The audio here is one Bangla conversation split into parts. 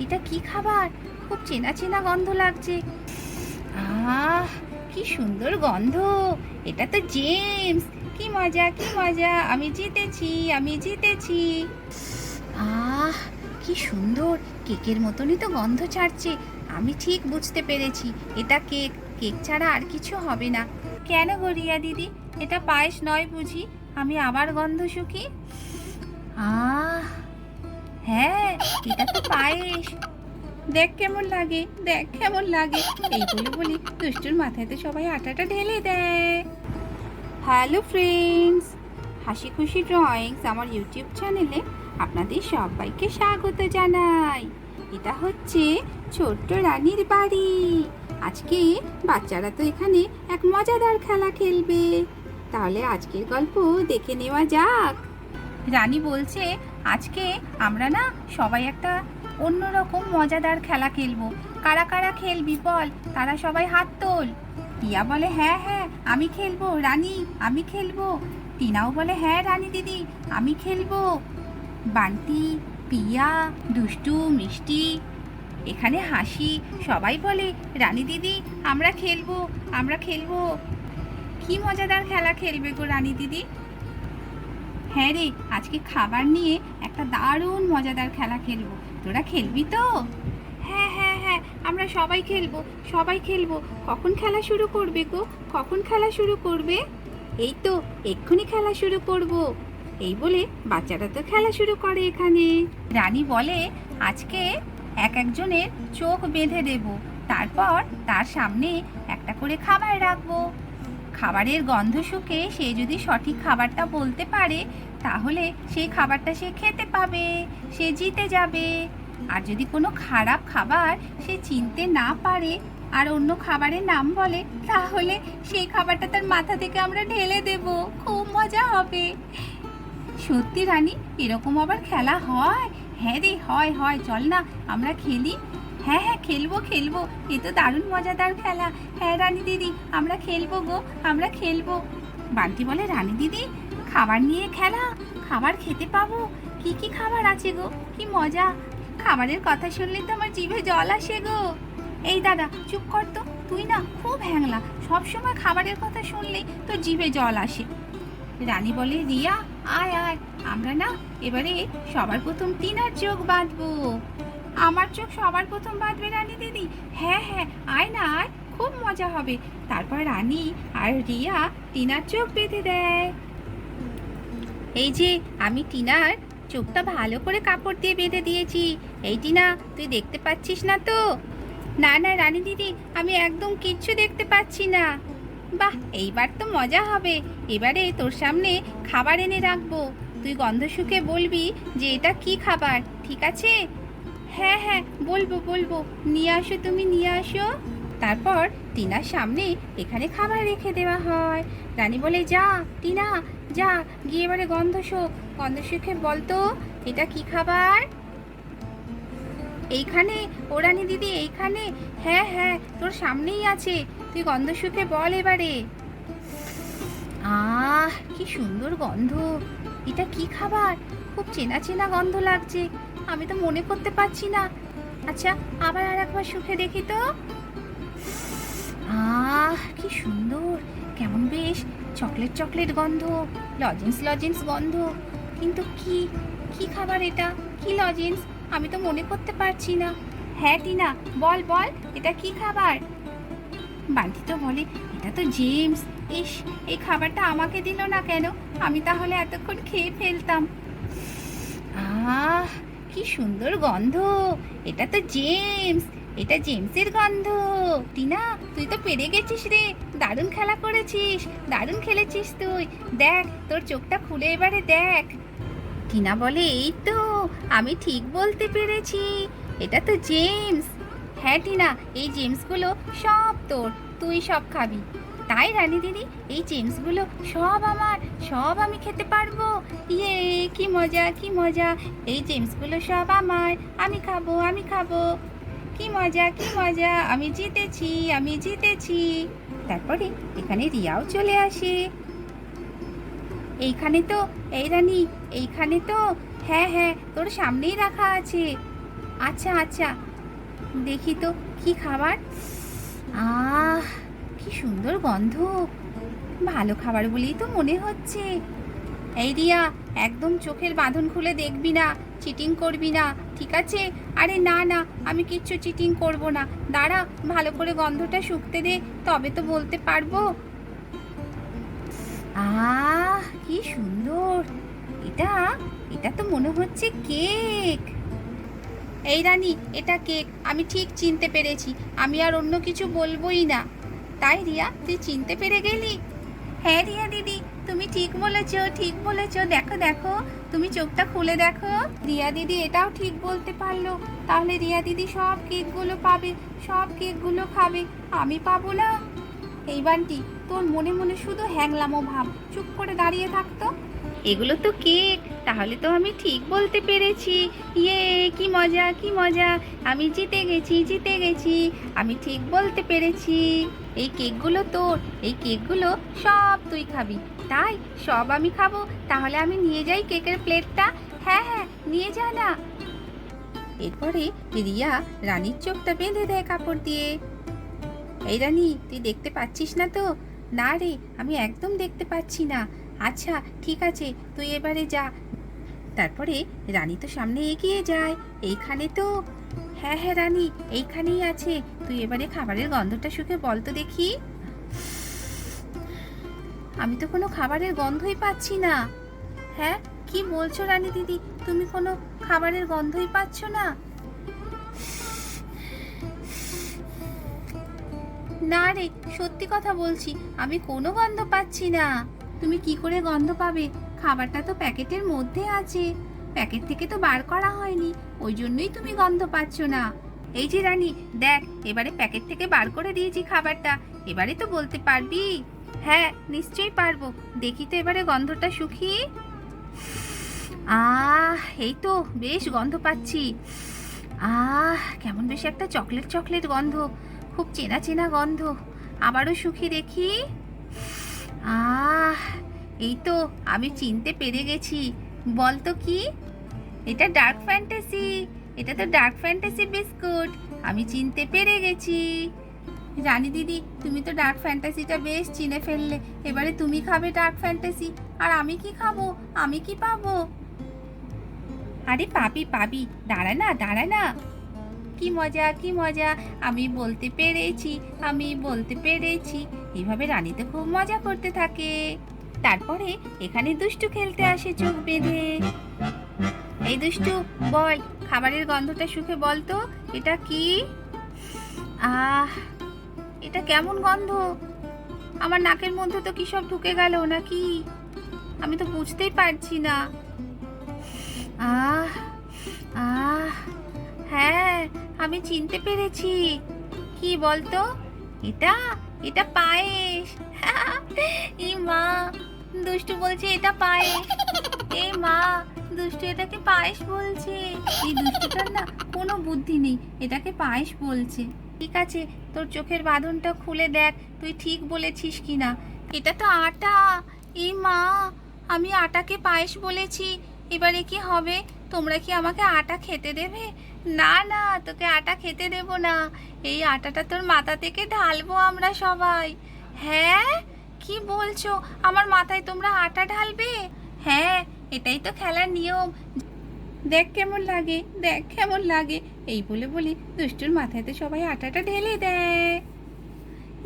এটা কি খাবার? খুব চেনা চেনা গন্ধ লাগছে। আহ, কি সুন্দর গন্ধ! এটা তো জেমস। কি মজা, কি মজা! আমি জিতেছি, আমি জিতেছি। আহ, কি সুন্দর! কেকের মতনই তো গন্ধ ছাড়ছে। আমি ঠিক বুঝতে পেরেছি এটা কেক। কেক ছাড়া আর কিছু হবে না। কেন গো রিয়া দিদি, এটা পায়েস নয় বুঝি? আমি আবার গন্ধ শুকি। আহ, হ্যাঁ, এটা তো পায়েস। দেখ কেমন লাগে, দেখ কেমন লাগে। এই বলে বলি দুষ্টুর মাথায় তো সবাই আটাটা ঢেলে দেয়। হ্যালো ফ্রেন্ডস, হাসি খুশি ড্রয়িংস আমার ইউটিউব চ্যানেলে আপনাদের সবাইকে স্বাগত জানাই। এটা হচ্ছে ছোট্ট রানীর বাড়ি। আজকে বাচ্চারা তো এখানে এক মজাদার খেলা খেলবে। তাহলে আজকের গল্প দেখে নেওয়া যাক। রানী বলছে, আজকে আমরা না সবাই একটা অন্যরকম মজাদার খেলা খেলবো। কারা কারা খেলবি বল, তারা সবাই হাত তোল। টিয়া বলে, হ্যাঁ হ্যাঁ আমি খেলবো রানী, আমি খেলবো। টিনাও বলে, হ্যাঁ রানী দিদি আমি খেলবো। বান্টি, পিয়া, দুষ্টু, মিষ্টি, এখানে হাসি, সবাই বলে, রানী দিদি আমরা খেলবো, আমরা খেলবো। কি মজাদার খেলা খেলবে গো রানী দিদি? হ্যাঁ রে, আজকে খাবার নিয়ে একটা দারুণ মজাদার খেলা খেলবো। তোরা খেলবি তো? হ্যাঁ হ্যাঁ হ্যাঁ, আমরা সবাই খেলবো, সবাই খেলবো। কখন খেলা শুরু করবে গো? কখন খেলা শুরু করবে? এই তো এক্ষুনি খেলা শুরু করব। এই বলে বাচ্চারা তো খেলা শুরু করে এখানে। রানী বলে, আজকে এক একজনের চোখ বেঁধে দেব, তারপর তার সামনে একটা করে খাবার রাখবো। খাবারের গন্ধ শুকে সে যদি সঠিক খাবারটা বলতে পারে, তাহলে সেই খাবারটা সে খেতে পাবে, সে জিতে যাবে। আর যদি কোনো খারাপ খাবার সে চিনতে না পারে আর অন্য খাবারের নাম বলে, তাহলে সেই খাবারটা তার মাথা থেকে আমরা ঢেলে দেব। খুব মজা হবে। সত্যি রানী, এরকম আবার খেলা হয়? হ্যাঁ রে, হয় হয়, চল না আমরা খেলি। হ্যাঁ হ্যাঁ খেলবো খেলবো, এ তো দারুণ মজাদার খেলা। হ্যাঁ রানী দিদি আমরা খেলবো গো, আমরা খেলবো। বান্টি বলে, রানী দিদি খাবার নিয়ে খেলা, খাবার খেতে পাবো? কি কি খাবার আছে গো? কি মজা! খাবারের কথা শুনলে তো আমার জিভে জল আসে গো। এই দাদা চুপ কর তো, তুই না খুব হ্যাংলা, সবসময় খাবারের কথা শুনলেই তোর জিভে জল আসে। রানী বলে, রিয়া আয় আয়, আমরা না এবারে সবার প্রথম টিনার চোখ বাঁধবো। আমার চোখ সবার প্রথম বাঁধবে রানী দিদি? হ্যাঁ হ্যাঁ, আয় না আয়, খুব মজা হবে। তারপর রানী আর রিয়া টিনার চোখ বেঁধে দেয়। এই যে আমি টিনার চোখটা ভালো করে কাপড় দিয়ে বেঁধে দিয়েছি। এই টিনা, তুই দেখতে পাচ্ছিস না তো? না না রানী দিদি, আমি একদম কিচ্ছু দেখতে পাচ্ছি না। বাহ, এইবার তো মজা হবে। এবারে তোর সামনে খাবার এনে রাখবো, তুই গন্ধ শুকে বলবি যে এটা কি খাবার, ঠিক আছে? হ্যাঁ হ্যাঁ বলবো বলবো, নিয়ে আসো তুমি, নিয়ে আসো। তারপর টিনার সামনে এখানে খাবার রেখে দেওয়া হয়। রানী বলে, যা টিনা যা, গিয়ে এবারে গন্ধ শোক, গন্ধ শুকে বলতো এটা কি খাবার। এইখানে, ও রানী দিদি এইখানে। হ্যাঁ হ্যাঁ তোর সামনেই আছে, তুই গন্ধ শুকে বল এবারে। আহ, কি সুন্দর গন্ধ! এটা কি খাবার? খুব চেনা চেনা গন্ধ লাগছে। আমি তো মনে করতে পারছি না। আচ্ছা, আবার আর একবার শুকে দেখি তো। আহ, কি সুন্দর! কেমন বেশ চকলেট চকলেট গন্ধ, লজেন্স লজেন্স গন্ধ। কিন্তু কি, কি খাবার এটা? কি লজেন্স? আমি তো মনে করতে পারছি না। হ্যাঁ টিনা, বল বল, এটা কি খাবার? বান্টি তো বলে, এটা তো জেমস। ইস, এই খাবারটা আমাকে দিল না কেন? আমি তাহলে এতক্ষণ খেয়ে ফেলতাম। আহ, কি সুন্দর গন্ধ! এটা তো জেমস, এটা জেমসের গন্ধ। টিনা, তুই তো পেরে গেছিস রে, দারুণ খেলা করেছিস, দারুণ খেলেছিস তুই। দেখ তোর চোখটা খুলে এবারে দেখ। টিনা বলে, এই তো আমি ঠিক বলতে পেরেছি, এটা তো জেমস। হ্যাঁ টিনা, এই জেমসগুলো সব তোর, তুই সব খাবি। তাই রানী দিদি, এই জেমসগুলো সব আমার, সব আমি খেতে পারবো। ইয়ে, কি মজা কি মজা! এই জেমসগুলো সব আমার, আমি খাবো, আমি খাবো। কি মজা কি মজা! আমি জিতেছি, আমি জিতেছি। তারপরে এখানে রিয়াও চলে আসে। এইখানে তো, এই রানী এইখানে তো। হ্যাঁ হ্যাঁ তোর সামনেই রাখা আছে। আচ্ছা আচ্ছা, দেখি তো কি খাবার। আহ, কি সুন্দর গন্ধ, ভালো খাবার বলেই তো মনে হচ্ছে। এই রিয়া, একদম চোখের বাঁধন খুলে দেখবি না, চিটিং করবি না, ঠিক আছে? আরে না না, আমি কিচ্ছু চিটিং করব না। দাঁড়া, ভালো করে গন্ধটা শুকতে দে, তবে তো বলতে পারবো। কি সুন্দর! এটা এটা তো মনে হচ্ছে কেক। এই রানী, এটা কেক, আমি ঠিক চিনতে পেরেছি। আমি আর অন্য কিছু বলবোই না। তাই রিয়া, তুই চিনতে পেরে গেলি? হ্যাঁ রিয়া দিদি, তুমি ঠিক বলেছো, ঠিক বলেছো। দেখো দেখো, তুমি চোখটা খুলে দেখো। রিয়া দিদি এটাও ঠিক বলতে পারলো। তাহলে রিয়া দিদি সব কেকগুলো পাবে, সব কেকগুলো খাবে, আমি পাবো না। এই বান্টি, তোর মনে মনে শুধু হ্যাংলামো ভাব, চুপ করে দাঁড়িয়ে থাকতো। এগুলো তো কেক, তাহলে তো আমি ঠিক বলতে পেরেছি। ইয়ে, কি মজা, কি মজা! আমি জিতে গেছি, জিতে গেছি, আমি ঠিক বলতে পেরেছি। এই কেকগুলো তোর, এই কেকগুলো সব তুই খাবি। তাই সব আমি খাবো? তাহলে আমি নিয়ে যাই কেকের প্লেটটা। হ্যাঁ হ্যাঁ, নিয়ে যা না। এরপরে রিয়া রানীর চোখটা বেঁধে দেয় কাপড় দিয়ে। এই রানী, তুই দেখতে পাচ্ছিস না তো? না রে, আমি একদম দেখতে পাচ্ছি না। আচ্ছা ঠিক আছে, তুই এবারে যা। তারপরে রানী তো সামনে এগিয়ে যায়। এইখানে তো, হ্যাঁ হ্যাঁ রানী, এইখানেই আছে। তুই এবারে খাবারের গন্ধটা শুকে বল তো দেখি। আমি তো কোনো খাবারের গন্ধই পাচ্ছি না। হ্যাঁ, কি বলছো রানী দিদি, তুমি কোনো খাবারের গন্ধই পাচ্ছ না? না রে, সত্যি কথা বলছি, আমি কোনো গন্ধ পাচ্ছি না। তুমি কি করে গন্ধ পাবে? খাবারটা তো প্যাকেটের মধ্যে আছে, প্যাকেট থেকে তো বার করা হয়নি, ওই জন্যই তুমি গন্ধ পাচ্ছ না। এই যে রানী, দেখ, এবারে প্যাকেট থেকে বার করে দিয়েছি খাবারটা, এবারে তো বলতে পারবি? হ্যাঁ নিশ্চয়ই পারবো, দেখি তো এবারে গন্ধটা শুকি। এই তো বেশ গন্ধ পাচ্ছি। কেমন বেশ একটা চকলেট চকলেট গন্ধ, খুব চেনা চেনা গন্ধ। আবারও শুকি দেখি। এই তো আমি চিনতে পেরে গেছি। বল তো কি? এটা ডার্ক ফ্যান্টাসি, এটা তো ডার্ক ফ্যান্টাসি বিস্কুট। আমি চিনতে পেরে গেছি। রানী দিদি, তুমি তো ডার্ক ফ্যান্টাসিটা বেশ চিনে ফেললে। এবারে তুমি খাবে ডার্ক ফ্যান্টাসি, আর আমি কি খাবো? আমি কি পাবো? আরে পাবি পাবি, দাঁড়া না, দাঁড়া না। কি মজা, কি মজা! আমি বলতে পেরেছি, আমি বলতে পেরেছি। এভাবে রানী তো খুব মজা করতে থাকে। তারপরে এখানে দুষ্টু খেলতে আসে চোখ বেঁধে। এই দুষ্টু, বল, খাবারের গন্ধটা শুকে বল তো এটা কি? আহ, এটা কেমন গন্ধ? আমার নাকের মধ্যে তো কি সব ঢুকে গেল নাকি? আমি তো বুঝতেই পারছি না। আহ আহ হ্যাঁ, আমি চিনতে পেরেছি। কি বলতো? এটা, এটা পায়েস। এই মা, দুষ্টু বলছে এটা পায়েস। এই মা, দুষ্টু এটাকে পায়েস বলছে। এই দুষ্টুটার না কোনো বুদ্ধি নেই, এটাকে পায়েস বলছে। ঠিক আছে, তোর চোখের বাঁধনটা খুলে দেখ, তুই ঠিক বলেছিস কিনা। এটা তো আটা। এই মা, আমি আটাকে পায়েস বলেছি, এবারে কি হবে? তোমরা কি আমাকে আটা খেতে দেবে? না না, তোকে আটা খেতে দেব না। এই আটাটা তোর মাথা থেকে ঢালবো আমরা সবাই। হ্যাঁ, কি বলছো? আমার মাথায় তোমরা আটা ঢালবে? হ্যাঁ, এটাই তো খেলার নিয়ম। দেখ কেমন লাগে, দেখ কেমন লাগে। এই বলে বলি দুষ্টুর মাথায় তো সবাই আটাটা ঢেলে দেয়।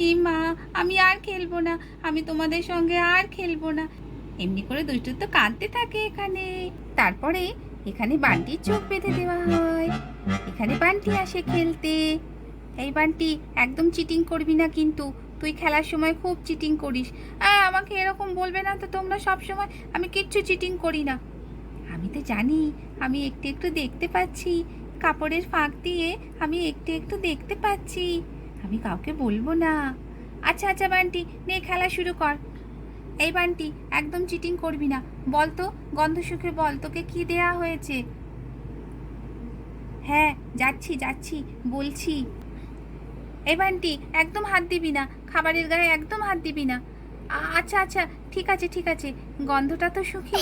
এই মা, আমি আর খেলবো না, আমি তোমাদের সঙ্গে আর খেলবো না। এমনি করে দুষ্টু তো কাঁদতে থাকে এখানে। তারপরে এখানে বান্টির চোখ বেঁধে দেওয়া হয়। এখানে বান্টি আসে খেলতে। এই বান্টি, একদম চিটিং করবি না কিন্তু, তুই খেলার সময় খুব চিটিং করিস। আমাকে এরকম বলবে না তো তোমরা সব সময়, আমি কিচ্ছু চিটিং করি না। আমি তো জানি, আমি একটু একটু দেখতে পাচ্ছি, কাপড়ের ফাঁক দিয়ে আমি একটু একটু দেখতে পাচ্ছি। আমি কাউকে বলবো না। আচ্ছা আচ্ছা বান্টি, নে খেলা শুরু কর। এই বান্টি, একদম চিটিং করবি না, বল তো গন্ধ শুকে বল তোকে কি দেয়া হয়েছে। হ্যাঁ যাচ্ছি যাচ্ছি, বলছি। এই বান্টি, একদম হাত দিবি না, খাবারের গায়ে একদম হাত দিবি না। আচ্ছা আচ্ছা, ঠিক আছে ঠিক আছে, গন্ধটা তো শুকি।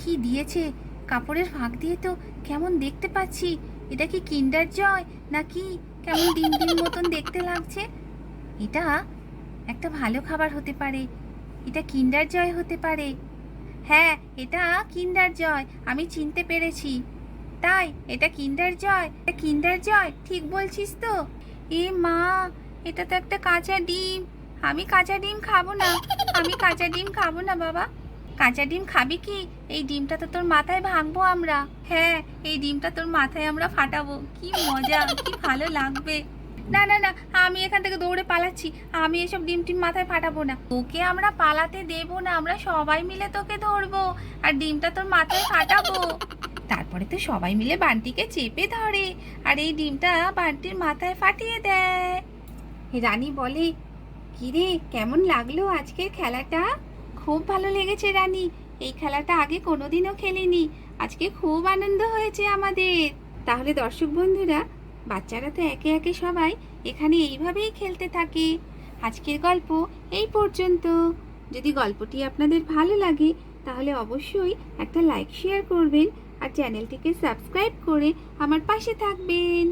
কি দিয়েছে, কাপড়ের ফাঁক দিয়ে তো কেমন দেখতে পাচ্ছি। এটা কি কিন্ডার জয় নাকি কেমন ডিম ডিম মতন দেখতে লাগছে। এটা একটা ভালো খাবার হতে পারে, এটা কিন্ডার জয় হতে পারে। হ্যাঁ, এটা কিন্ডার জয়, আমি চিনতে পেরেছি। তাই এটা কিন্ডার জয়, এটা কিন্ডার জয়, ঠিক বলছিস তো? এ মা, এটা তো একটা কাঁচা ডিম। আমি কাঁচা ডিম খাবো না, আমি কাঁচা ডিম খাবো না বাবা। কাঁচা ডিম খাবি কি? এই ডিমটা তো তোর মাথায় ভাঙবো আমরা। হ্যাঁ, এই ডিমটা তোর মাথায় আমরা ফাটাবো, কি মজা, কি ভালো লাগবে। না না না, আমি এখান থেকে দৌড়ে পালাচ্ছি। আমি এসব ডিম টিম মাথায় ফাটাবো না। তোকে আমরা পালাতে দেবো না, আমরা সবাই মিলে তোকে ধরবো আর ডিমটা তোর মাথায় ফাটাবো। তারপরে তো সবাই মিলে বান্টিকে চেপে ধরে আর এই ডিমটা বান্টির মাথায় ফাটিয়ে দেয়। রানী বলে, কিরে কেমন লাগলো আজকের খেলাটা? খুব ভালো লেগেছে রানী, এই খেলাটা আগে কোনোদিনও খেলিনি, আজকে খুব আনন্দ হয়েছে আমাদের। তাহলে দর্শক বন্ধুরা, বাচ্চারা তো একে একে সবাই এখানে এইভাবেই খেলতে থাকে। আজকের গল্প এই পর্যন্ত। যদি গল্পটি আপনাদের ভালো লাগে তাহলে অবশ্যই একটা লাইক শেয়ার করবেন আর চ্যানেলটিকে সাবস্ক্রাইব করে আমার পাশে থাকবেন।